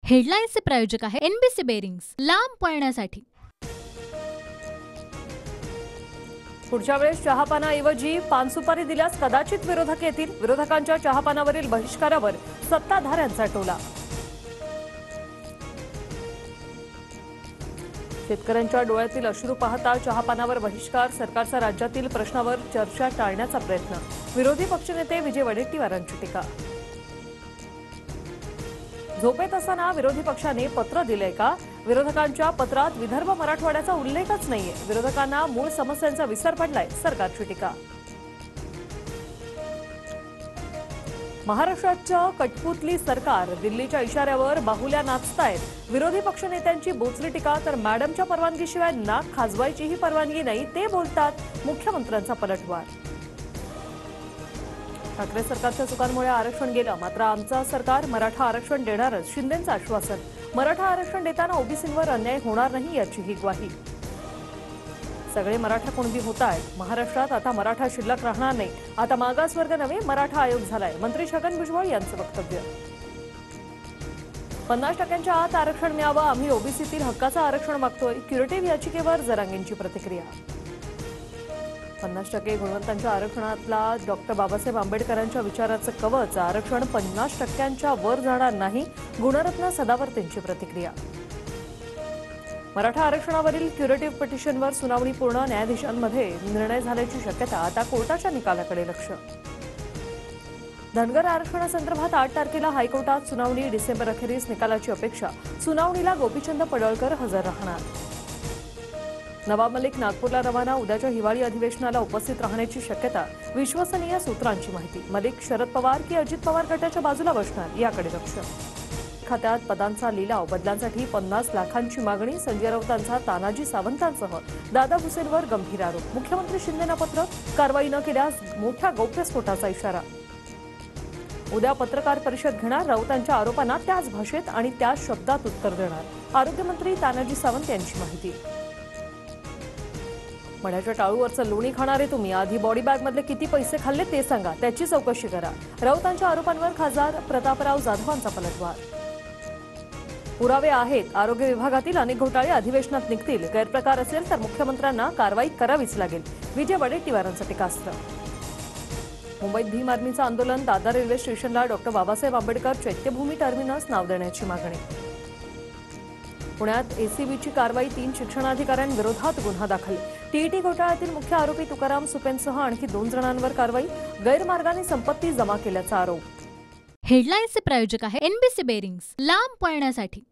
हेडलाईन्सचे प्रायोजक आहे NBC bearings, लांब पळण्यासाठी। पुढच्या वेळेस चहापानाऐवजी पान सुपारी दिल्यास कदाचित विरोधक येतील। विरोधकांच्या चहापानावरील बहिष्कारावर सत्ताधाऱ्यांचा टोला। शेतकऱ्यांच्या डोळ्यातील अश्रू पाहता चहापानावर बहिष्कार, सरकारचा राज्यातील प्रश्नावर चर्चा टाळण्याचा प्रयत्न। विरोधी पक्षनेते विजय वडेट्टीवारांची टीका। झोपेत असताना विरोधी पक्षाने पत्र दिले का? विरोधकांच्या पत्रात विदर्भ मराठवाड्याचा उल्लेखच नाहीये। विरोधकांना मूळ समस्यांचा विसर पडलाय, सरकारची टीका। महाराष्ट्राचं कटपुतली सरकार, दिल्लीच्या इशाऱ्यावर बाहुल्या नाचतायत। विरोधी पक्षनेत्यांची बोचरी टीका। तर मॅडमच्या परवानगीशिवाय नाक खाजवायचीही परवानगी नाही, ते बोलतात। मुख्यमंत्र्यांचा पलटवार। ठाकरे सरकारच्या चुकांमुळे आरक्षण गेलं, मात्र आमचं सरकार मराठा आरक्षण देणारच, शिंदेंचं आश्वासन। मराठा आरक्षण देताना ओबीसींवर अन्याय होणार नाही, याचीही ग्वाही। सगळे मराठा कुणबी होत आहेत। महाराष्ट्रात आता मराठा शिल्लक राहणार नाही। आता मागासवर्ग नव्हे, मराठा आयोग झालाय, मंत्री छगन भुजबळ यांचं वक्तव्य। 50% आत आरक्षण मिळावं, आम्ही ओबीसीतील हक्काचं आरक्षण मागतोय, क्युरेटिव्ह याचिकेवर जरांगेंची प्रतिक्रिया। 50% गुणवंतांच्या आरक्षणातला डॉक्टर बाबासाहेब आंबेडकरांच्या विचाराचं कवच, आरक्षण 50%च्या वर जाणार नाही, गुणरत्न सदावर्तेंची प्रतिक्रिया। मराठा आरक्षणावरील क्युरेटिव्ह पिटिशनवर सुनावणी पूर्ण, न्यायाधीशांमध्ये निर्णय झाल्याची शक्यता। आता कोर्टाच्या निकालाकडे लक्ष। धनगर आरक्षणासंदर्भात 8 तारखेला हायकोर्टात सुनावणी, डिसेंबर अखेरीस निकालाची अपेक्षा। सुनावणीला गोपीचंद पडळकर हजर राहणार। नवाब मलिक नागपूरला रवाना, उद्याच्या हिवाळी अधिवेशनाला उपस्थित राहण्याची शक्यता। विश्वसनीय सूत्रांची माहिती। मलिक शरद पवार की अजित पवार गटाच्या बाजूला बसणार, याकडे लक्ष। खात्यात पदांचा लिलाव, बदलांसाठी 50 लाखांची मागणी। संजय राऊतांचा तानाजी सावंतांसह दादा भुसेंवर गंभीर आरोप। मुख्यमंत्री शिंदेंना पत्र, कारवाई न केल्यास मोठ्या गौप्यस्फोटाचा इशारा। उद्या पत्रकार परिषद घेणार, राऊतांच्या आरोपांना त्याच भाषेत आणि त्याच शब्दात उत्तर देणार। आरोग्यमंत्री तानाजी सावंत यांची माहिती। मण्याच्या टाळूवरचं लोणी खाणारे तुम्ही, आधी बॉडी बॅगमधले किती पैसे खाल्ले ते सांगा, त्याची चौकशी करा। राऊतांच्या आरोपांवर खासदार प्रतापराव जाधवांचा पलटवार। पुरावे आहेत, आरोग्य विभागातील अनेक घोटाळे अधिवेशनात निघतील, गैरप्रकार असेल तर मुख्यमंत्र्यांना कारवाई करावीच लागेल, विजय वडेट्टीवारांचं टीकास्त्र। मुंबईत भीम आर्मीचं आंदोलन, दादर रेल्वे स्टेशनला डॉक्टर बाबासाहेब आंबेडकर चैत्यभूमी टर्मिनस नाव देण्याची मागणी। पुण्यात एसीबीची कारवाई, 3 शिक्षणाधिकाऱ्यांविरोधात गुन्हा दाखल। टीईटी घोटाळ्यातील मुख्य आरोपी तुकाराम सुपेंसह आणखी 2 जणांवर कारवाई, गैरमार्गाने संपत्ती जमा केल्याचा आरोप। हेडलाईन्सचे प्रायोजक आहे एनबीसी बेरिंग्स, लांब पळण्यासाठी।